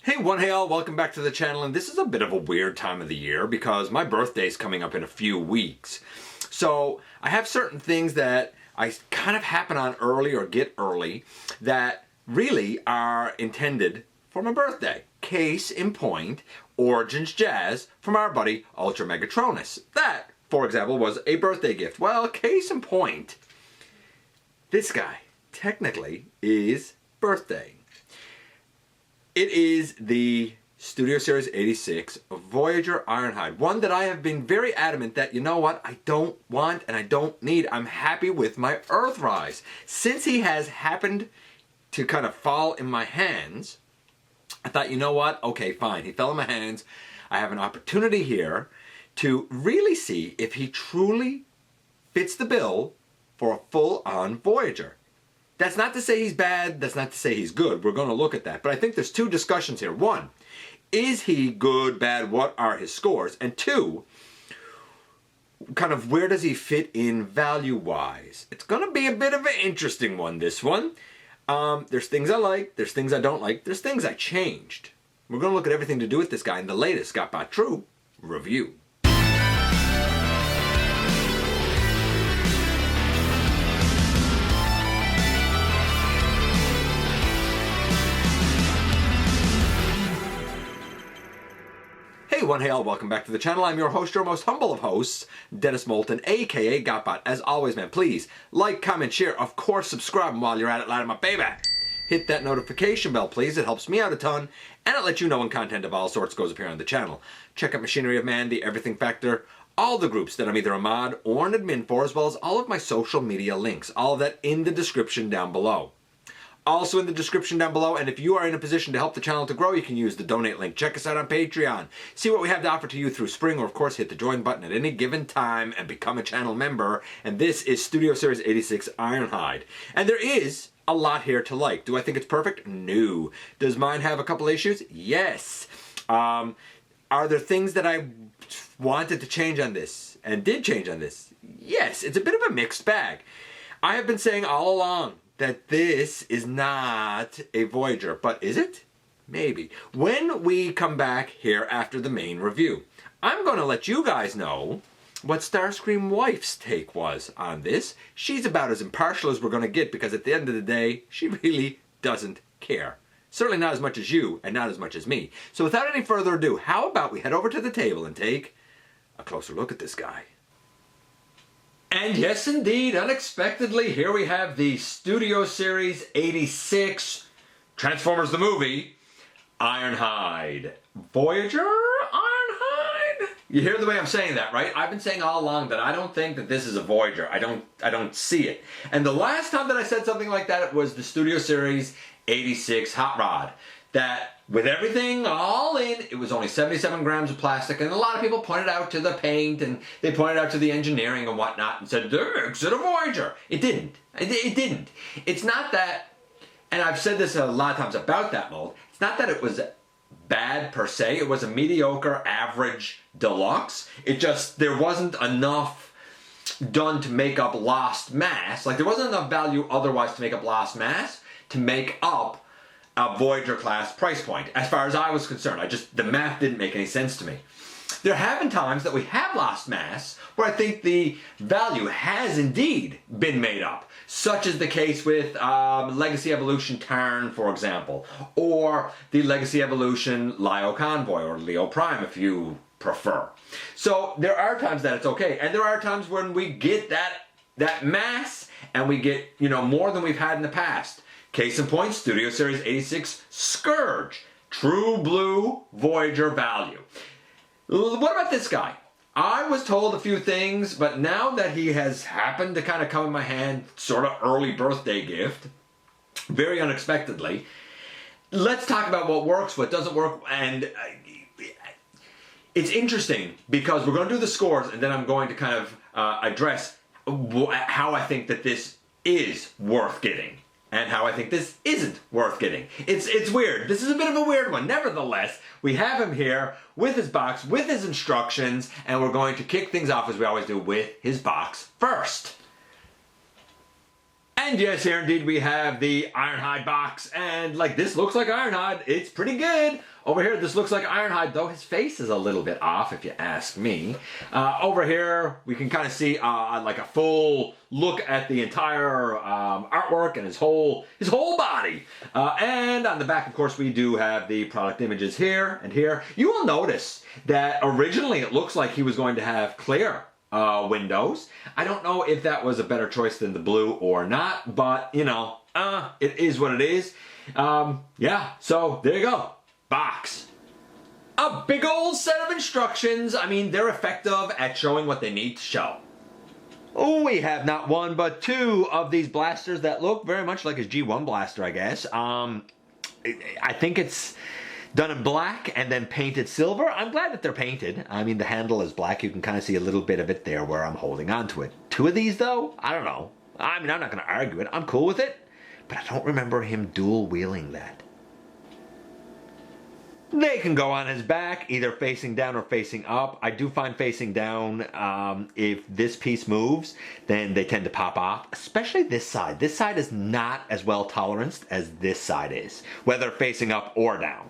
Hey all, welcome back to the channel, and this is a bit of a weird time of the year because my birthday's coming up in a few weeks. So I have certain things that I kind of happen on early or get early that really are intended for my birthday. Case in point, Origins Jazz from our buddy Ultra Megatronus. That, for example, was a birthday gift. Well, case in point, this guy technically is birthday. It is the Studio Series 86 Voyager Ironhide. One that I have been very adamant that, you know what, I don't want and I don't need. I'm happy with my Earthrise. Since he has happened to kind of fall in my hands, I thought, you know what, okay, fine. He fell in my hands. I have an opportunity here to really see if he truly fits the bill for a full-on Voyager. That's not to say he's bad, that's not to say he's good. We're going to look at that. But I think there's two discussions here. One, is he good, bad, what are his scores? And two, kind of where does he fit in value-wise? It's going to be a bit of an interesting one, this one. There's things I like, there's things I don't like, there's things I changed. We're going to look at everything to do with this guy in the latest GotBot True review. Hey all, welcome back to the channel. I'm your host, your most humble of hosts, Dennis Moulton, aka GotBot. As always, man, please like, comment, share, of course, subscribe, and while you're at it, light up my baby. Hit that notification bell, please. It helps me out a ton, and it lets you know when content of all sorts goes up here on the channel. Check out Machinery of Man, The Everything Factor, all the groups that I'm either a mod or an admin for, as well as all of my social media links. All of that in the description down below. Also in the description down below, and if you are in a position to help the channel to grow, you can use the donate link. Check us out on Patreon. See what we have to offer to you through spring, or of course hit the join button at any given time and become a channel member. And this is Studio Series 86 Ironhide. And there is a lot here to like. Do I think it's perfect? No. Does mine have a couple issues? Yes. Are there things that I wanted to change on this and did change on this? Yes. It's a bit of a mixed bag. I have been saying all along that this is not a Voyager, but is it? Maybe. When we come back here after the main review, I'm going to let you guys know what Starscream Wife's take was on this. She's about as impartial as we're going to get because at the end of the day, she really doesn't care. Certainly not as much as you and not as much as me. So without any further ado, how about we head over to the table and take a closer look at this guy. And yes, indeed, unexpectedly, here we have the Studio Series 86 Transformers the Movie Ironhide. Voyager Ironhide? You hear the way I'm saying that, right? I've been saying all along that I don't think that this is a Voyager. I don't see it. And the last time that I said something like that, it was the Studio Series 86 Hot Rod. That with everything all in, it was only 77 grams of plastic, and a lot of people pointed out to the paint and they pointed out to the engineering and whatnot and said, that makes it a Voyager. It didn't. It didn't. It's not that, and I've said this a lot of times about that mold, it's not that it was bad per se. It was a mediocre, average deluxe. It just, there wasn't enough done to make up lost mass. Like there wasn't enough value otherwise to make up lost mass to make up a Voyager class price point, as far as I was concerned. The math didn't make any sense to me. There have been times that we have lost mass where I think the value has indeed been made up, such as the case with Legacy Evolution Tarn, for example, or the Legacy Evolution Lio Convoy, or Leo Prime if you prefer. So there are times that it's okay, and there are times when we get that mass and we get, you know, more than we've had in the past. Case in point, Studio Series 86 Scourge. True blue Voyager value. What about this guy? I was told a few things, but now that he has happened to kind of come in my hand, sort of early birthday gift, very unexpectedly, let's talk about what works, what doesn't work, and it's interesting because we're going to do the scores and then I'm going to kind of address how I think that this is worth getting. And how I think this isn't worth getting. It's weird. This is a bit of a weird one. Nevertheless, we have him here with his box, with his instructions, and we're going to kick things off as we always do with his box first. And yes, here indeed we have the Ironhide box, and like this looks like Ironhide. It's pretty good. Over here, this looks like Ironhide, though his face is a little bit off, if you ask me. Over here, we can kind of see like a full look at the entire artwork and his whole body. And on the back, of course, we do have the product images here and here. You will notice that originally it looks like he was going to have clear windows. I don't know if that was a better choice than the blue or not, but you know, it is what it is. Yeah, so there you go. Box. A big old set of instructions. I mean, they're effective at showing what they need to show. Oh, we have not one but two of these blasters that look very much like his G1 blaster, I guess. I think it's done in black and then painted silver. I'm glad that they're painted. I mean, the handle is black. You can kind of see a little bit of it there where I'm holding on to it. Two of these, though? I don't know. I mean, I'm not going to argue it. I'm cool with it. But I don't remember him dual wheeling that. They can go on his back, either facing down or facing up. I do find facing down, if this piece moves, then they tend to pop off, especially this side. This side is not as well toleranced as this side is, whether facing up or down.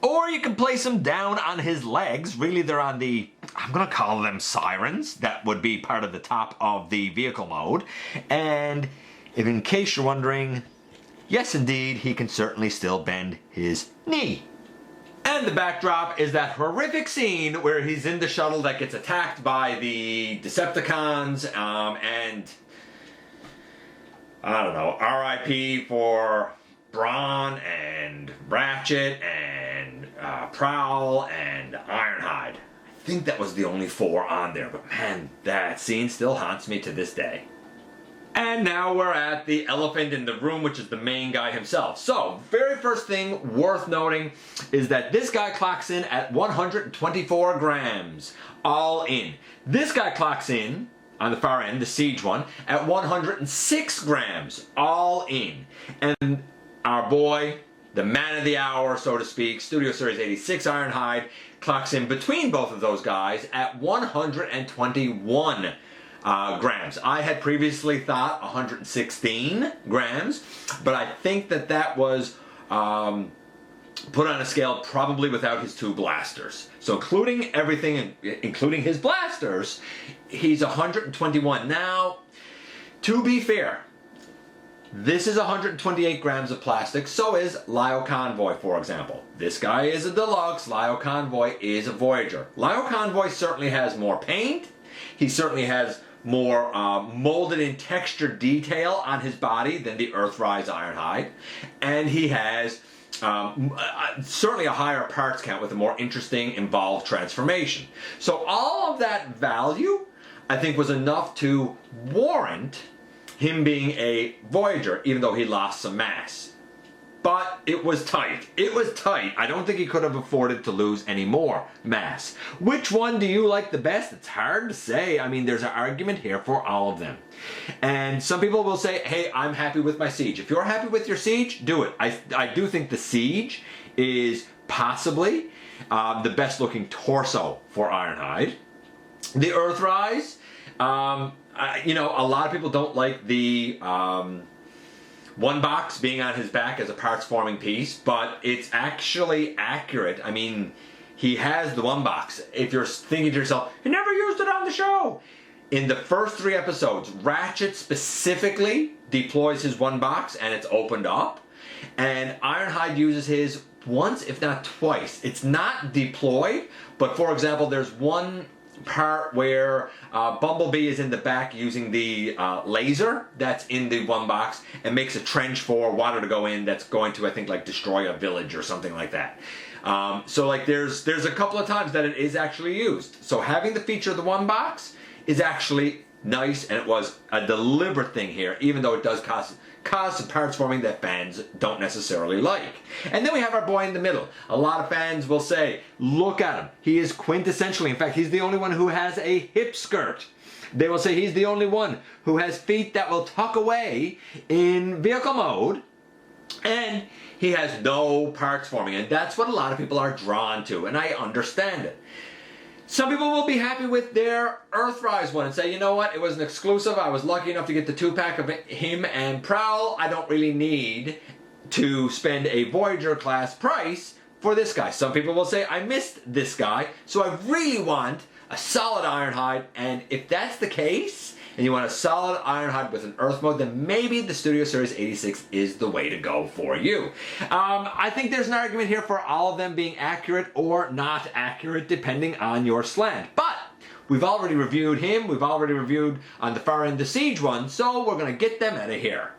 Or you can place them down on his legs. Really, they're on the, I'm going to call them sirens. That would be part of the top of the vehicle mode. And if in case you're wondering, yes, indeed, he can certainly still bend his knee. And the backdrop is that horrific scene where he's in the shuttle that gets attacked by the Decepticons, and I don't know, RIP for Brawn and Ratchet and Prowl and Ironhide. I think that was the only four on there, but man, that scene still haunts me to this day. And now we're at the elephant in the room, which is the main guy himself. So, very first thing worth noting is that this guy clocks in at 124 grams, all in. This guy clocks in, on the far end, the Siege one, at 106 grams, all in. And our boy, the man of the hour, so to speak, Studio Series 86 Ironhide, clocks in between both of those guys at 121 grams. I had previously thought 116 grams, but I think that that was put on a scale probably without his two blasters. So including everything, including his blasters, he's 121. Now, to be fair, this is 128 grams of plastic, so is Lio Convoy, for example. This guy is a deluxe, Lio Convoy is a Voyager. Lio Convoy certainly has more paint, he certainly has more molded in texture detail on his body than the Earthrise Ironhide, and he has certainly a higher parts count with a more interesting involved transformation. So all of that value, I think, was enough to warrant him being a Voyager, even though he lost some mass. But it was tight. It was tight. I don't think he could have afforded to lose any more mass. Which one do you like the best? It's hard to say. I mean, there's an argument here for all of them. And some people will say, hey, I'm happy with my Siege. If you're happy with your Siege, do it. I do think the Siege is possibly the best looking torso for Ironhide. The Earthrise, you know, a lot of people don't like the one box being on his back as a parts forming piece, but it's actually accurate. I mean, he has the one box. If you're thinking to yourself, he never used it on the show. In the first 3 episodes, Ratchet specifically deploys his one box and it's opened up. And Ironhide uses his once, if not twice. It's not deployed, but for example, there's one part where Bumblebee is in the back using the laser that's in the one box and makes a trench for water to go in that's going to, I think, like destroy a village or something like that. So like there's a couple of times that it is actually used. So having the feature of the one box is actually nice, and it was a deliberate thing here, even though it does cause some parts forming that fans don't necessarily like. And then we have our boy in the middle. A lot of fans will say, look at him. He is quintessentially, in fact, he's the only one who has a hip skirt. They will say he's the only one who has feet that will tuck away in vehicle mode. And he has no parts forming. And that's what a lot of people are drawn to. And I understand it. Some people will be happy with their Earthrise one and say, you know what, it was an exclusive. I was lucky enough to get the 2-pack of him and Prowl. I don't really need to spend a Voyager class price for this guy. Some people will say, I missed this guy, so I really want a solid Ironhide. And if that's the case, and you want a solid Ironhide with an Earth mode, then maybe the Studio Series 86 is the way to go for you. I think there's an argument here for all of them being accurate or not accurate, depending on your slant. But we've already reviewed him, we've already reviewed on the far end the Siege one, so we're gonna get them out of here.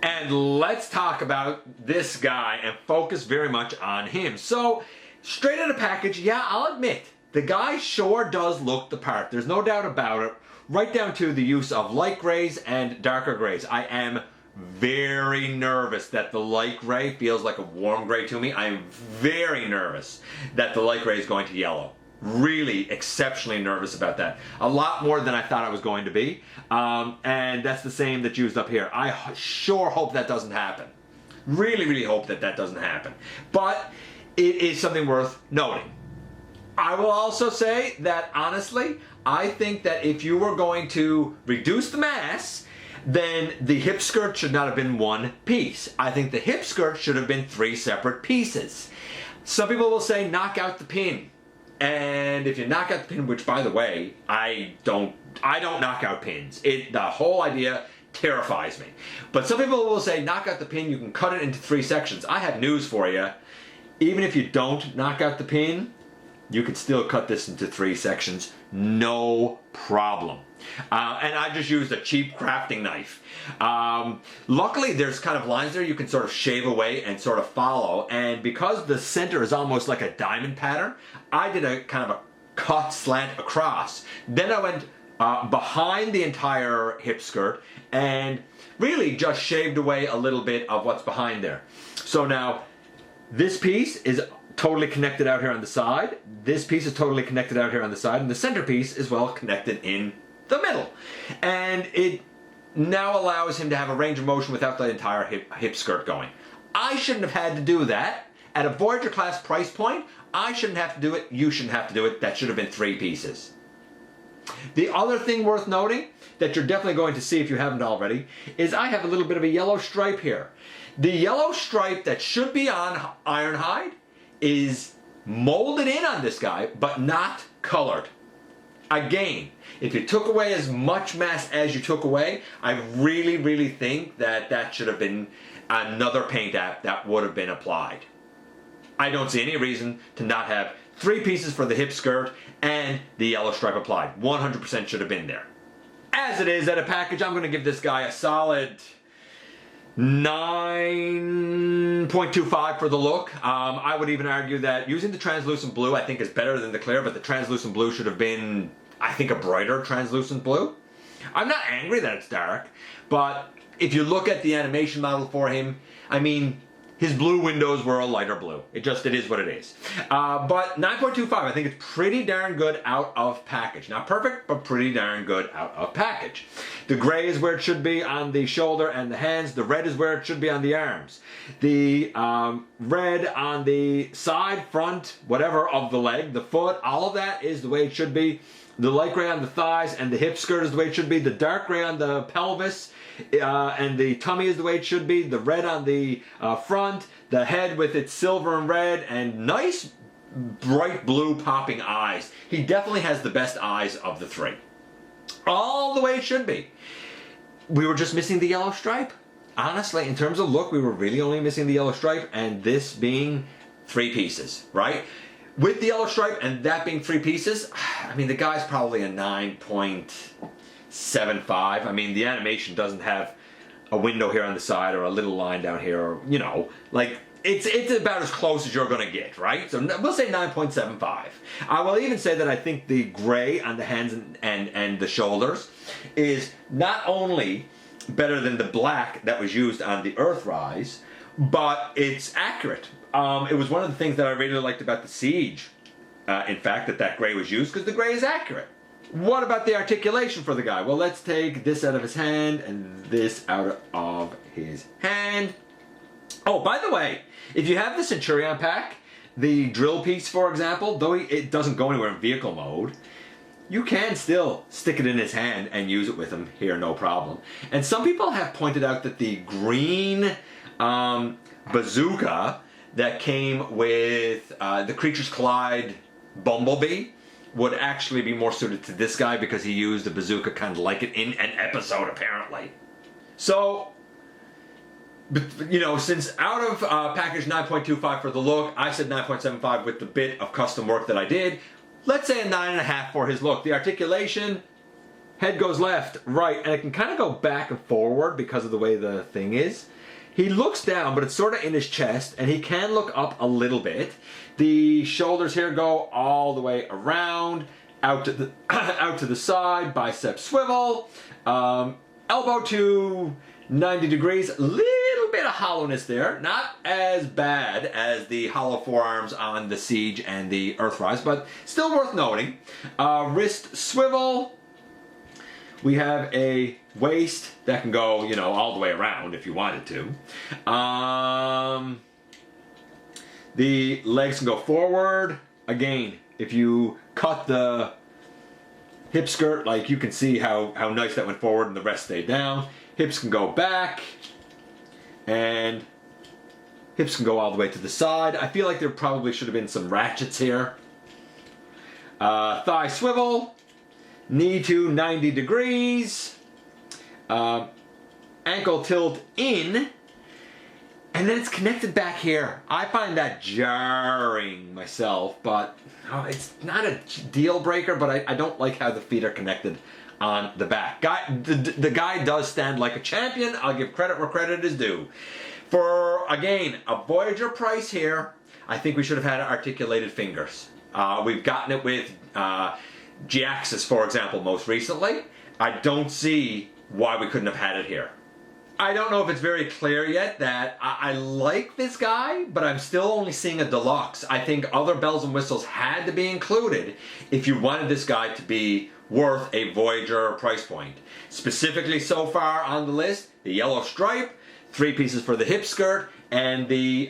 And let's talk about this guy and focus very much on him. So, straight out of package, yeah, I'll admit, the guy sure does look the part. There's no doubt about it. Right down to the use of light grays and darker grays. I am very nervous that the light gray feels like a warm gray to me. I am very nervous that the light gray is going to yellow. Really exceptionally nervous about that. A lot more than I thought I was going to be. And that's the same that's used up here. I sure hope that doesn't happen. Really, really hope that that doesn't happen. But it is something worth noting. I will also say that, honestly, I think that if you were going to reduce the mass, then the hip skirt should not have been one piece. I think the hip skirt should have been 3 separate pieces. Some people will say, knock out the pin. And if you knock out the pin, which, by the way, I don't knock out pins. The whole idea terrifies me. But some people will say, knock out the pin, you can cut it into 3 sections. I have news for you. Even if you don't knock out the pin, you can still cut this into 3 sections, no problem. And I just used a cheap crafting knife. Luckily, there's kind of lines there you can sort of shave away and sort of follow. And because the center is almost like a diamond pattern, I did a kind of a cut slant across. Then I went behind the entire hip skirt and really just shaved away a little bit of what's behind there. So now, this piece is totally connected out here on the side. This piece is totally connected out here on the side, and the center piece is well connected in the middle. And it now allows him to have a range of motion without the entire hip skirt going. I shouldn't have had to do that. At a Voyager class price point, I shouldn't have to do it, you shouldn't have to do it. That should have been 3 pieces. The other thing worth noting, that you're definitely going to see if you haven't already, is I have a little bit of a yellow stripe here. The yellow stripe that should be on Ironhide is molded in on this guy, but not colored. Again, if you took away as much mass as you took away, I really, really think that that should have been another paint app that would have been applied. I don't see any reason to not have 3 pieces for the hip skirt and the yellow stripe applied. 100% should have been there. As it is, at a package, I'm going to give this guy a solid 9.25 for the look. I would even argue that using the translucent blue I think is better than the clear, but the translucent blue should have been, I think, a brighter translucent blue. I'm not angry that it's dark, but if you look at the animation model for him, I mean, his blue windows were a lighter blue. It is what it is. But 9.25, I think it's pretty darn good out of package. Not perfect, but pretty darn good out of package. The gray is where it should be on the shoulder and the hands. The red is where it should be on the arms. The red on the side, front, whatever of the leg, the foot, all of that is the way it should be. The light gray on the thighs and the hip skirt is the way it should be. The dark gray on the pelvis and the tummy is the way it should be. The red on the front, the head with its silver and red, and nice bright blue popping eyes. He definitely has the best eyes of the 3. All the way it should be. We were just missing the yellow stripe. Honestly, in terms of look, we were really only missing the yellow stripe, and this being 3 pieces, right? With the yellow stripe and that being 3 pieces, I mean, the guy's probably a 9.75. I mean, the animation doesn't have a window here on the side or a little line down here, or, you know, like, it's about as close as you're going to get, right? So we'll say 9.75. I will even say that I think the gray on the hands and the shoulders is not only better than the black that was used on the Earthrise, but it's accurate. It was one of the things that I really liked about the Siege, in fact, that gray was used, because the gray is accurate. What about the articulation for the guy? Well, let's take this out of his hand and this out of his hand. Oh, by the way, if you have the Centurion pack, The drill piece, for example, though it doesn't go anywhere in vehicle mode, you can still stick it in his hand and use it with him here, no problem. And some people have pointed out that the green bazooka that came with the Creatures Collide Bumblebee would actually be more suited to this guy because he used the bazooka kind of like it in an episode, apparently. So, you know, since out of package 9.25 for the look, I said 9.75 with the bit of custom work that I did. Let's say a 9.5 for his look. The articulation, head goes left, right, and it can kind of go back and forward because of the way the thing is. He looks down, but it's sort of in his chest, and he can look up a little bit. The shoulders here go all the way around, out to the out to the side, bicep swivel, elbow to 90 degrees, little bit of hollowness there, not as bad as the hollow forearms on the Siege and the Earthrise, but still worth noting. Wrist swivel. We have a waist that can go, you know, all the way around if you wanted to. The legs can go forward. Again, if you cut the hip skirt, like you can see how nice that went forward and the rest stayed down. Hips can go back. And hips can go all the way to the side. I feel like there probably should have been some ratchets here. Thigh swivel. Knee to 90 degrees. Ankle tilt in. And then it's connected back here. I find that jarring myself, but it's not a deal breaker, but I don't like how the feet are connected on the back. The guy does stand like a champion. I'll give credit where credit is due. For, again, a Voyager price here, I think we should have had articulated fingers. We've gotten it with G-Axis, for example, most recently. I don't see why we couldn't have had it here. I don't know if it's very clear yet that I like this guy, but I'm still only seeing a deluxe. I think other bells and whistles had to be included if you wanted this guy to be worth a Voyager price point. Specifically so far on the list, the yellow stripe, 3 pieces for the hip skirt, and the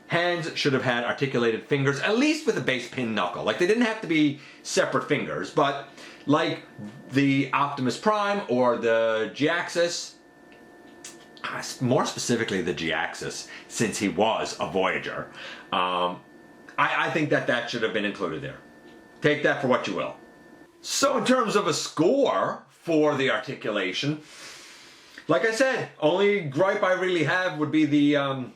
hands should have had articulated fingers, at least with a base pin knuckle. Like, they didn't have to be separate fingers, but like the Optimus Prime or the G-Axis, more specifically the G-Axis, since he was a Voyager, I think that should have been included there. Take that for what you will. So in terms of a score for the articulation, like I said, only gripe I really have would be the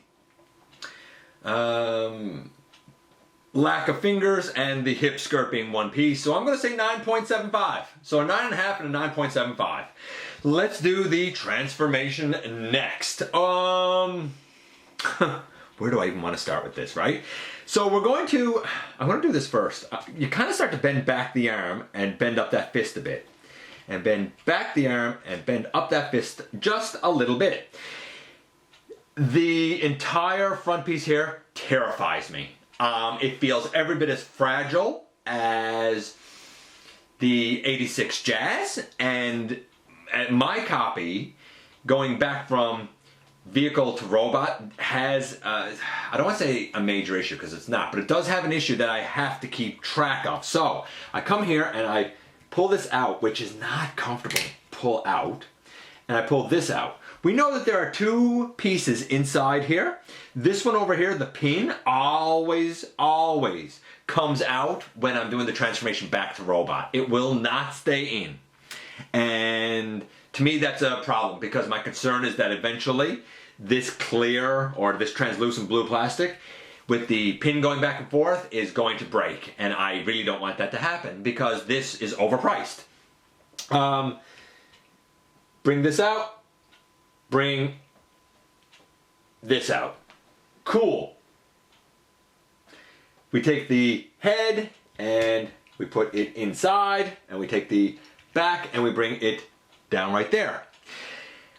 lack of fingers and the hip skirt being one piece. So I'm going to say 9.75. So a 9.5 and a 9.75. Let's do the transformation next. Where do I even want to start with this, right? So I'm going to do this first. You kind of start to bend back the arm and bend up that fist a bit. And bend back the arm and bend up that fist just a little bit. The entire front piece here terrifies me. It feels every bit as fragile as the 86 Jazz, and my copy, going back from vehicle to robot, has, I don't want to say a major issue because it's not, but it does have an issue that I have to keep track of. So I come here and I pull this out, which is not comfortable to pull out, and I pull this out. We know that there are 2 pieces inside here. This one over here, the pin, always comes out when I'm doing the transformation back to robot. It will not stay in. And to me that's a problem, because my concern is that eventually this clear or this translucent blue plastic with the pin going back and forth is going to break, and I really don't want that to happen because this is overpriced. Bring this out, bring this out. Cool. We take the head and we put it inside, and we take the back and we bring it down right there.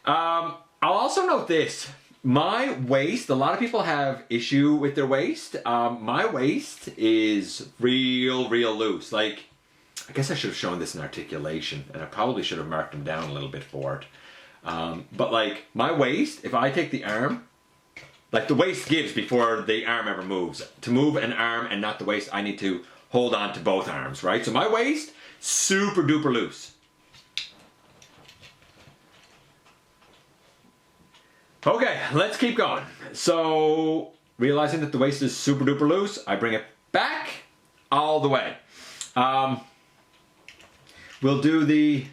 I'll also note this. My waist, a lot of people have issue with their waist. My waist is real loose. Like, I guess I should have shown this in articulation, and I probably should have marked them down a little bit for it. But like, my waist, if I take the arm like the waist gives before the arm ever moves. To move an arm and not the waist, I need to hold on to both arms, right? So my waist, super duper loose. Okay, let's keep going. So, realizing that the waist is super duper loose, I bring it back all the way. We'll do the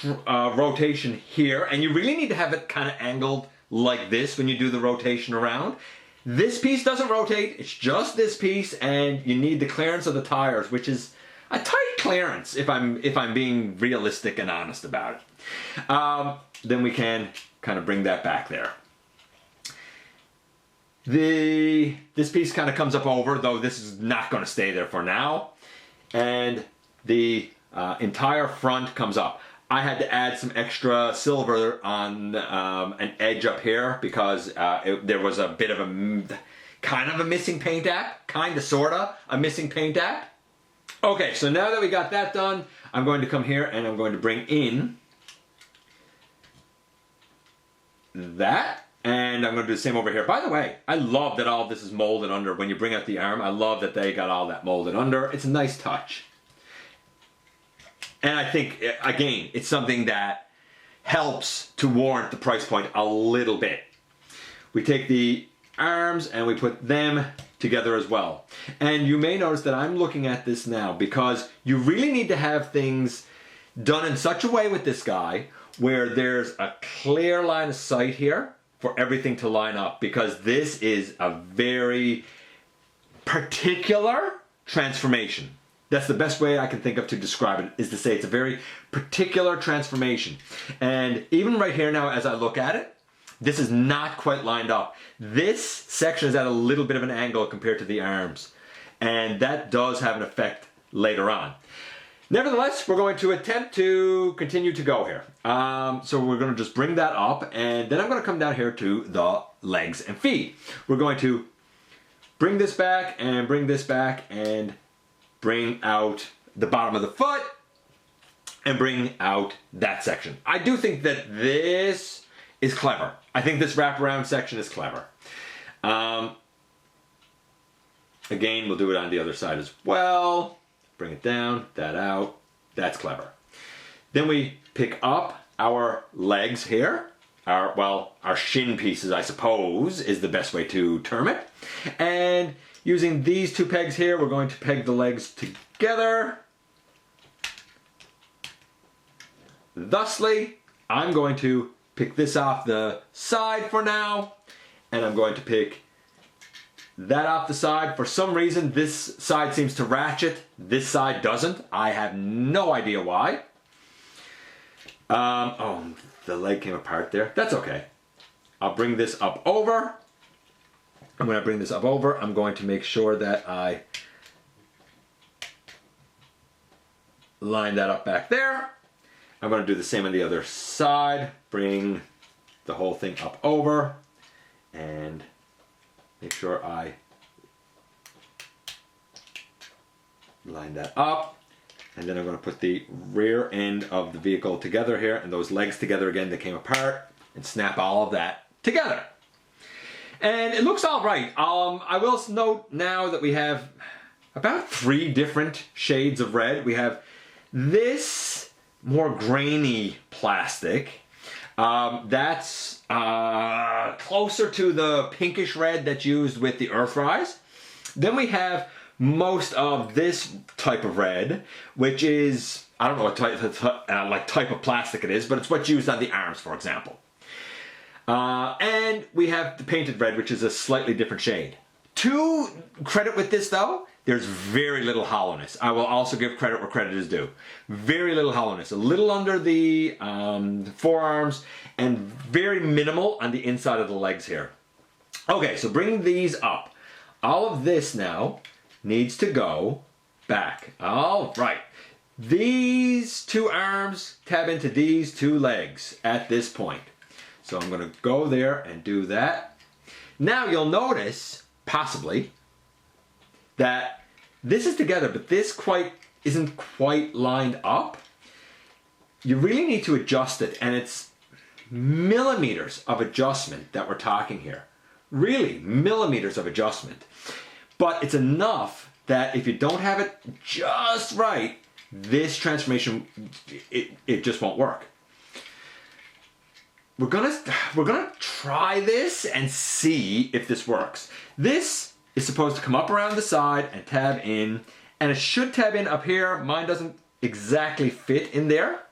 rotation here, and you really need to have it kind of angled like this when you do the rotation around. This piece doesn't rotate, it's just this piece, and you need the clearance of the tires, which is a tight clearance if I'm being realistic and honest about it. Then we can kind of bring that back there. This piece kind of comes up over, though this is not going to stay there for now, and the entire front comes up. I had to add some extra silver on an edge up here because there was a bit of a kind of a missing paint app, kind of sorta a missing paint app. Okay, so now that we got that done, I'm going to come here and I'm going to bring in that, and I'm going to do the same over here. By the way, I love that all of this is molded under. When you bring out the arm, I love that they got all that molded under. It's a nice touch. And I think, again, it's something that helps to warrant the price point a little bit. We take the arms and we put them together as well. And you may notice that I'm looking at this now because you really need to have things done in such a way with this guy where there's a clear line of sight here for everything to line up, because this is a very particular transformation. That's the best way I can think of to describe it, is to say it's a very particular transformation. And even right here now, as I look at it, this is not quite lined up. This section is at a little bit of an angle compared to the arms. And that does have an effect later on. Nevertheless, we're going to attempt to continue to go here. So we're going to just bring that up, and then I'm going to come down here to the legs and feet. We're going to bring this back and bring this back and bring out the bottom of the foot and bring out that section. I do think that this is clever. I think this wraparound section is clever. Again, we'll do it on the other side as well. Bring it down, that out, that's clever. Then we pick up our legs here, our shin pieces, I suppose, is the best way to term it. And using these two pegs here, we're going to peg the legs together. Thusly, I'm going to pick this off the side for now, and I'm going to pick that off the side. For some reason, this side seems to ratchet, this side doesn't. I have no idea why. Oh, the leg came apart there. That's okay. I'll bring this up over. And when I bring this up over, I'm going to make sure that I line that up back there. I'm going to do the same on the other side. Bring the whole thing up over and make sure I line that up. And then I'm going to put the rear end of the vehicle together here and those legs together again that came apart, and snap all of that together. And it looks all right. I will note now that we have about 3 different shades of red. We have this more grainy plastic. That's closer to the pinkish red that's used with the Earthrise. Then we have most of this type of red, which is, I don't know what type of plastic it is, but it's what's used on the arms, for example. And we have the painted red, which is a slightly different shade. To credit with this though, there's very little hollowness. I will also give credit where credit is due. Very little hollowness. A little under the forearms and very minimal on the inside of the legs here. Okay, so bring these up. All of this now needs to go back. All right. These 2 arms tab into these 2 legs at this point. So I'm going to go there and do that. Now you'll notice, possibly, that this is together, but this isn't quite lined up. You really need to adjust it, and it's millimeters of adjustment that we're talking here. Really, millimeters of adjustment. But it's enough that if you don't have it just right, this transformation, it just won't work. We're gonna try this and see if this works. This is supposed to come up around the side and tab in, and it should tab in up here. Mine doesn't exactly fit in there.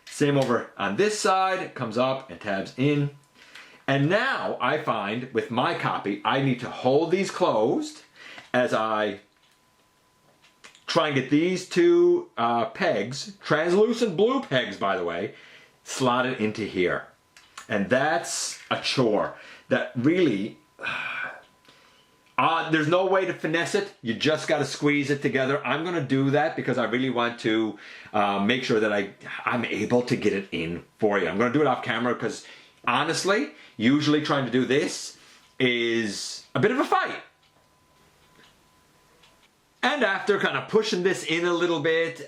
Same over on this side, it comes up and tabs in. And now I find with my copy, I need to hold these closed as I try and get these two pegs, translucent blue pegs by the way, slotted into here. And that's a chore that really, there's no way to finesse it. You just got to squeeze it together. I'm going to do that because I really want to make sure that I'm able to get it in for you. I'm going to do it off camera because honestly, usually trying to do this is a bit of a fight. And after kind of pushing this in a little bit,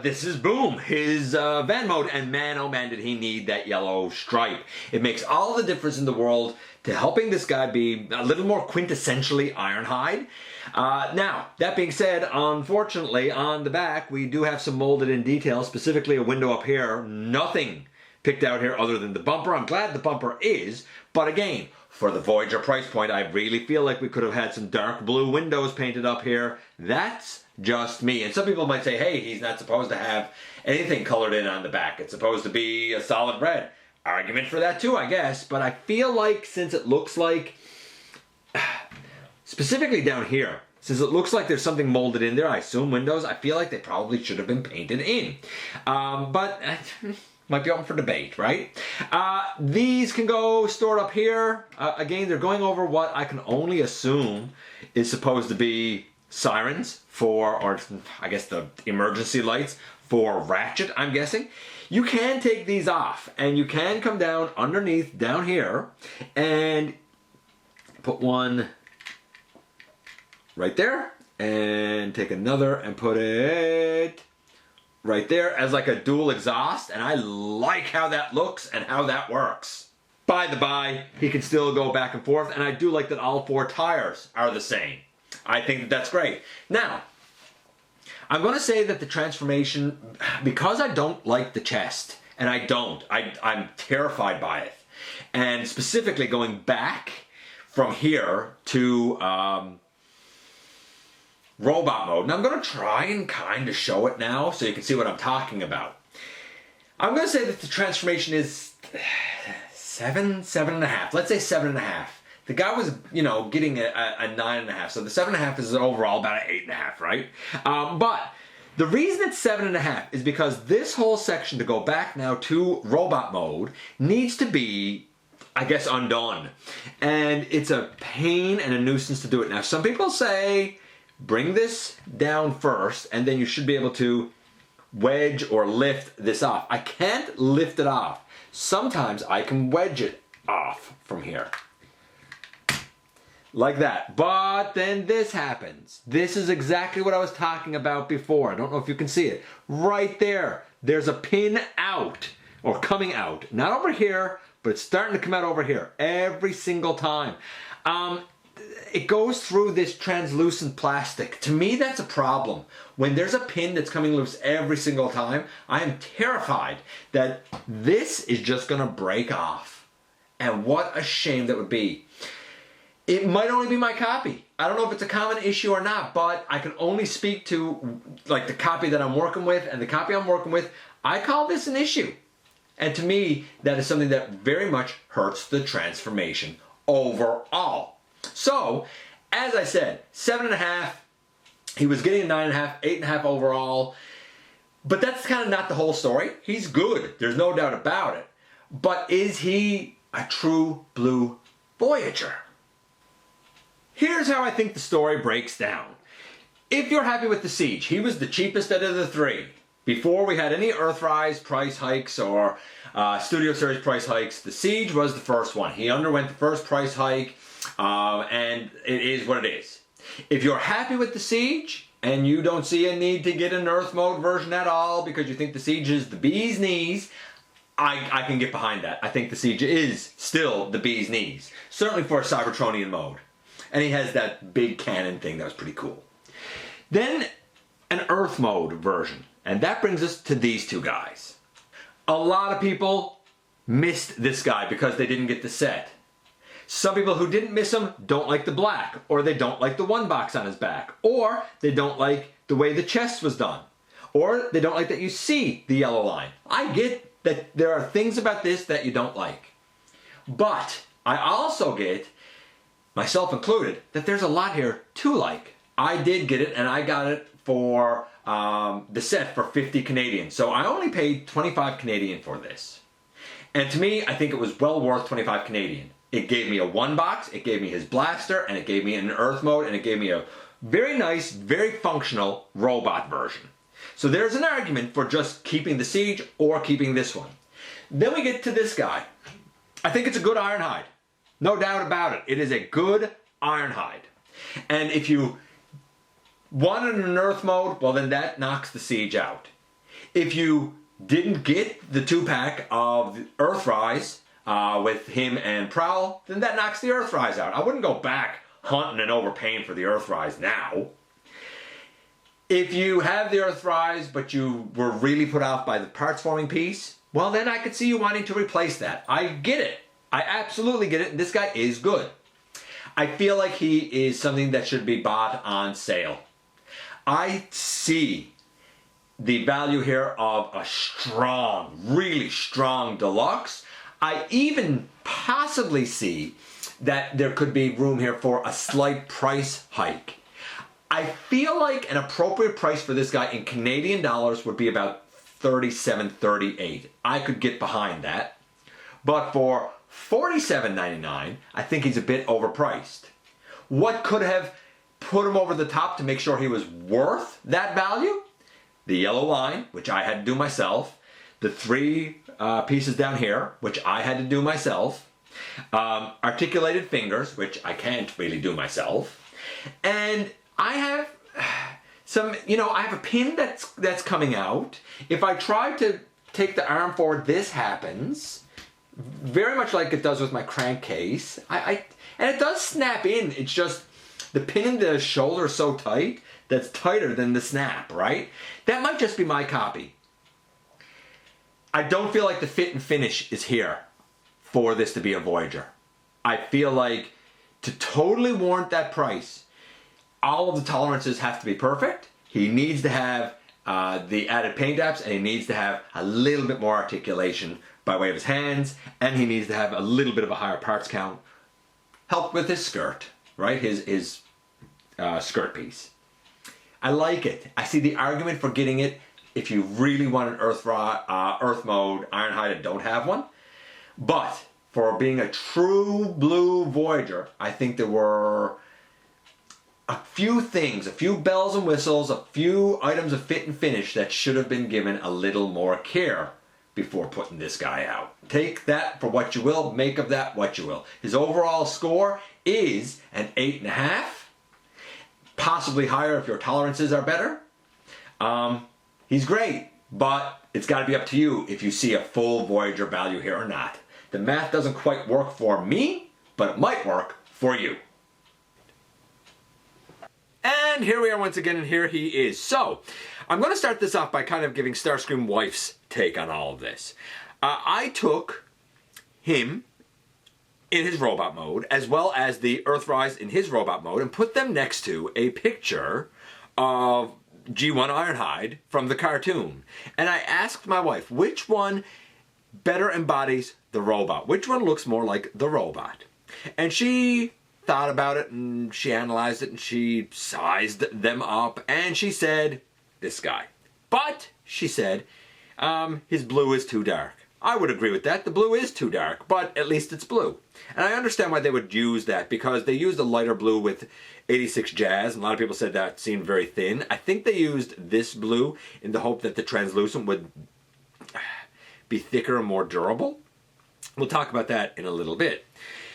this is boom, his van mode, and man oh man did he need that yellow stripe. It makes all the difference in the world to helping this guy be a little more quintessentially Ironhide. Now, that being said, unfortunately on the back we do have some molded in details, specifically a window up here, nothing picked out here other than the bumper. I'm glad the bumper is, but again, for the Voyager price point, I really feel like we could have had some dark blue windows painted up here. That's just me. And some people might say, hey, he's not supposed to have anything colored in on the back. It's supposed to be a solid red. Argument for that too, I guess. But I feel like since it looks like, specifically down here, since it looks like there's something molded in there, I assume windows, I feel like they probably should have been painted in. But might be open for debate, right? These can go stored up here. Again, they're going over what I can only assume is supposed to be sirens for, or I guess the emergency lights for Ratchet, I'm guessing. You can take these off and you can come down underneath down here and put one right there and take another and put it right there as like a dual exhaust, and I like how that looks and how that works. By the by, he can still go back and forth, and I do like that all four tires are the same. I think that that's great. Now, I'm going to say that the transformation, because I don't like the chest, and I'm terrified by it, and specifically going back from here to robot mode. And I'm going to try and kind of show it now so you can see what I'm talking about. I'm going to say that the transformation is 7.5. Let's say 7.5. The guy was, getting a 9.5. So the 7.5 is overall about an 8.5, right? But the reason it's 7.5 is because this whole section to go back now to robot mode needs to be, I guess, undone. And it's a pain and a nuisance to do it. Now, some people say, bring this down first and then you should be able to wedge or lift this off. I can't lift it off. Sometimes I can wedge it off from here. Like that. But then this happens. This is exactly what I was talking about before. I don't know if you can see it. Right there. There's a pin out or coming out. Not over here, but it's starting to come out over here every single time. It goes through this translucent plastic. To me, that's a problem. When there's a pin that's coming loose every single time, I am terrified that this is just going to break off. And what a shame that would be. It might only be my copy. I don't know if it's a common issue or not, but I can only speak to like the copy that I'm working with, and the copy I'm working with, I call this an issue. And to me, that is something that very much hurts the transformation overall. So, as I said, 7.5, he was getting a 9.5, 8.5 overall, but that's kind of not the whole story. He's good, there's no doubt about it. But is he a true blue Voyager? Here's how I think the story breaks down. If you're happy with the Siege, he was the cheapest out of the three. Before we had any Earthrise price hikes or Studio Series price hikes, the Siege was the first one. He underwent the first price hike. And it is what it is. If you're happy with the Siege and you don't see a need to get an Earth mode version at all because you think the Siege is the bee's knees, I can get behind that. I think the Siege is still the bee's knees. Certainly for a Cybertronian mode. And he has that big cannon thing that was pretty cool. Then an Earth mode version. And that brings us to these two guys. A lot of people missed this guy because they didn't get the set. Some people who didn't miss him don't like the black, or they don't like the one box on his back, or they don't like the way the chest was done, or they don't like that you see the yellow line. I get that there are things about this that you don't like. But I also get, myself included, that there's a lot here to like. I did get it, and I got it for the set for 50 Canadian. So I only paid 25 Canadian for this. And to me, I think it was well worth 25 Canadian. It gave me a one box, it gave me his blaster, and it gave me an Earth mode, and it gave me a very nice, very functional robot version. So there's an argument for just keeping the Siege or keeping this one. Then we get to this guy. I think it's a good Ironhide. No doubt about it. It is a good Ironhide. And if you wanted an Earth mode, well then that knocks the Siege out. If you didn't get the 2-pack of Earthrise, with him and Prowl, then that knocks the Earthrise out. I wouldn't go back hunting and overpaying for the Earthrise now. If you have the Earthrise, but you were really put off by the parts forming piece, well then I could see you wanting to replace that. I get it. I absolutely get it, and this guy is good. I feel like he is something that should be bought on sale. I see the value here of a strong, really strong deluxe. I even possibly see that there could be room here for a slight price hike. I feel like an appropriate price for this guy in Canadian dollars would be about $37, $38. I could get behind that. But for $47.99, I think he's a bit overpriced. What could have put him over the top to make sure he was worth that value? The yellow line, which I had to do myself. The 3 pieces down here, which I had to do myself. Articulated fingers, which I can't really do myself. And I have some, I have a pin that's coming out. If I try to take the arm forward, this happens. Very much like it does with my crankcase. And it does snap in. It's just the pin in the shoulder is so tight that's tighter than the snap, right? That might just be my copy. I don't feel like the fit and finish is here for this to be a Voyager. I feel like to totally warrant that price, all of the tolerances have to be perfect. He needs to have the added paint apps, and he needs to have a little bit more articulation by way of his hands, and he needs to have a little bit of a higher parts count. Help with his skirt, right? His skirt piece. I like it. I see the argument for getting it if you really want an Earth mode Ironhide and don't have one. But for being a true blue Voyager, I think there were a few things, a few bells and whistles, a few items of fit and finish that should have been given a little more care before putting this guy out. Take that for what you will, make of that what you will. His overall score is an 8.5, possibly higher if your tolerances are better. He's great, but it's got to be up to you if you see a full Voyager value here or not. The math doesn't quite work for me, but it might work for you. And here we are once again, and here he is. So, I'm going to start this off by kind of giving Starscream Wife's take on all of this. I took him in his robot mode, as well as the Earthrise in his robot mode, and put them next to a picture of G1 Ironhide from the cartoon. And I asked my wife, which one better embodies the robot? Which one looks more like the robot? And she thought about it, and she analyzed it, and she sized them up, and she said, this guy. But, she said, his blue is too dark. I would agree with that. The blue is too dark, but at least it's blue. And I understand why they would use that, because they used a lighter blue with 86 Jazz, and a lot of people said that seemed very thin. I think they used this blue in the hope that the translucent would be thicker and more durable. We'll talk about that in a little bit.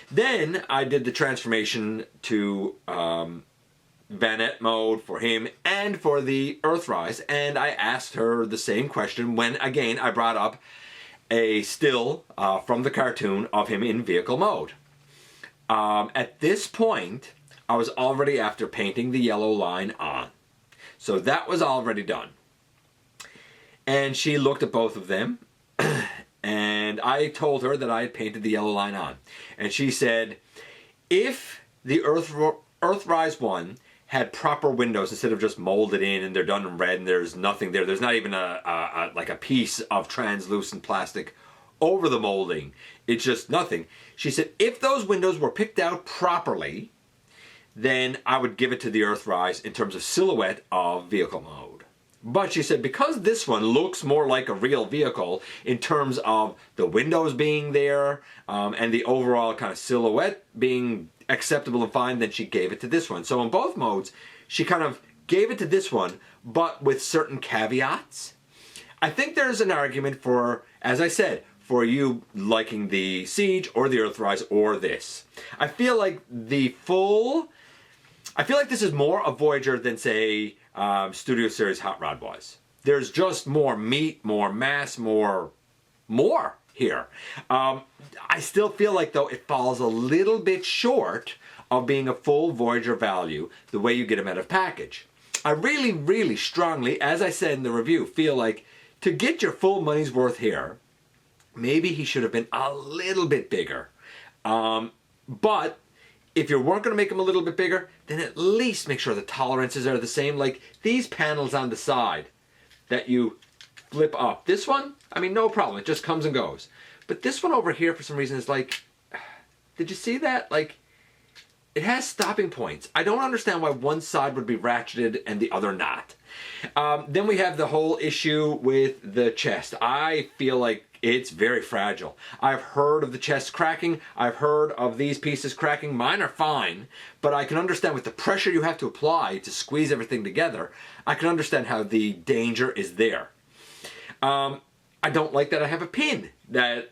Then I did the transformation to Vanette mode for him and for the Earthrise, and I asked her the same question when, again, I brought up a still from the cartoon of him in vehicle mode. At this point, I was already after painting the yellow line on. So that was already done. And she looked at both of them, and I told her that I had painted the yellow line on. And she said, if the Earthrise one had proper windows instead of just molded in and they're done in red and there's nothing there, there's not even like a piece of translucent plastic over the molding, it's just nothing. She said, if those windows were picked out properly, then I would give it to the Earthrise in terms of silhouette of vehicle mode. But she said, because this one looks more like a real vehicle in terms of the windows being there and the overall kind of silhouette being acceptable and fine, then she gave it to this one. So in both modes, she kind of gave it to this one, but with certain caveats. I think there's an argument for, as I said, for you liking the Siege or the Earthrise or this. I feel like this is more a Voyager than, say, Studio Series Hot Rod was. There's just more meat, more mass, more here. I still feel like, though, it falls a little bit short of being a full Voyager value the way you get them out of package. I really, really strongly, as I said in the review, feel like to get your full money's worth here, maybe he should have been a little bit bigger. But if you weren't going to make him a little bit bigger, then at least make sure the tolerances are the same. Like these panels on the side that you flip up. This one, I mean, no problem. It just comes and goes. But this one over here, for some reason, is like, did you see that? Like, it has stopping points. I don't understand why one side would be ratcheted and the other not. Then we have the whole issue with the chest. I feel like it's very fragile. I've heard of the chest cracking. I've heard of these pieces cracking. Mine are fine, but I can understand with the pressure you have to apply to squeeze everything together, I can understand how the danger is there. I don't like that I have a pin that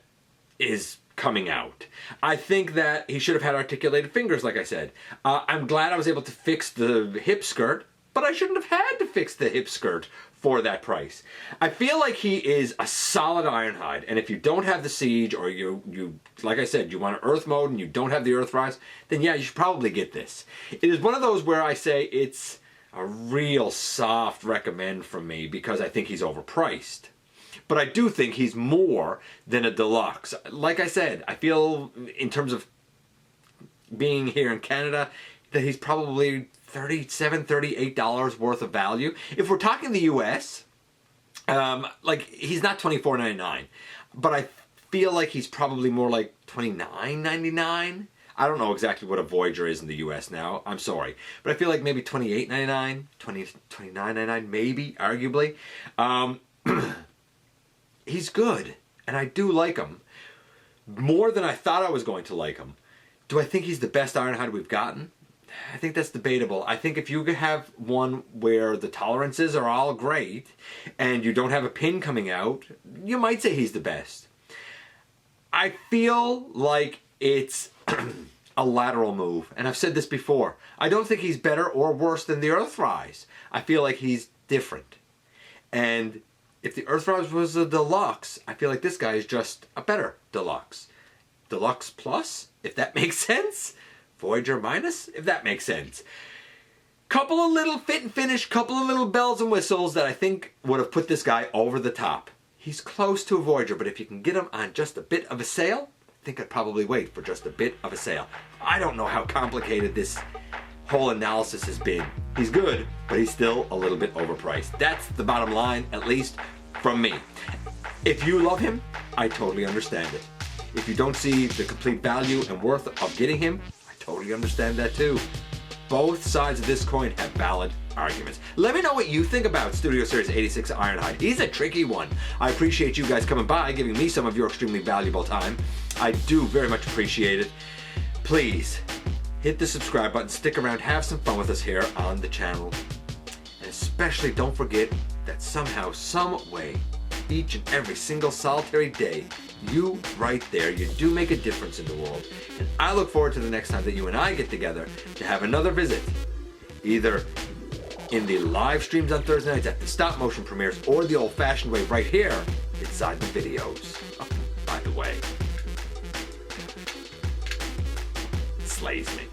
is coming out. I think that he should have had articulated fingers, like I said. I'm glad I was able to fix the hip skirt, but I shouldn't have had to fix the hip skirt for that price. I feel like he is a solid Ironhide, and if you don't have the Siege, or you like I said, you want an Earth mode and you don't have the Earthrise, then yeah, you should probably get this. It is one of those where I say it's a real soft recommend from me because I think he's overpriced. But I do think he's more than a deluxe. Like I said, I feel in terms of being here in Canada that he's probably $37, $38 worth of value. If we're talking the US, like he's not $24.99, but I feel like he's probably more like $29.99. I don't know exactly what a Voyager is in the US now. I'm sorry. But I feel like maybe $28.99, $29.99, maybe, arguably. He's good, and I do like him. More than I thought I was going to like him. Do I think he's the best Ironhide we've gotten? I think that's debatable. I think if you have one where the tolerances are all great, and you don't have a pin coming out, you might say he's the best. I feel like it's a lateral move, and I've said this before. I don't think he's better or worse than the Earthrise. I feel like he's different. And if the Earthrise was a deluxe, I feel like this guy is just a better deluxe. Deluxe plus, if that makes sense. Voyager minus, if that makes sense. Couple of little fit and finish, couple of little bells and whistles that I think would have put this guy over the top. He's close to a Voyager, but if you can get him on just a bit of a sale, I think I'd probably wait for just a bit of a sale. I don't know how complicated this whole analysis has been. He's good, but he's still a little bit overpriced. That's the bottom line, at least from me. If you love him, I totally understand it. If you don't see the complete value and worth of getting him, I totally understand that too. Both sides of this coin have valid arguments. Let me know what you think about Studio Series 86 Ironhide. He's a tricky one. I appreciate you guys coming by, giving me some of your extremely valuable time. I do very much appreciate it. Please, hit the subscribe button, stick around, have some fun with us here on the channel. And especially don't forget that somehow, some way, each and every single solitary day, you right there, you do make a difference in the world. And I look forward to the next time that you and I get together to have another visit, either in the live streams on Thursday nights at the stop motion premieres or the old fashioned way right here inside the videos. by the way. Slays me.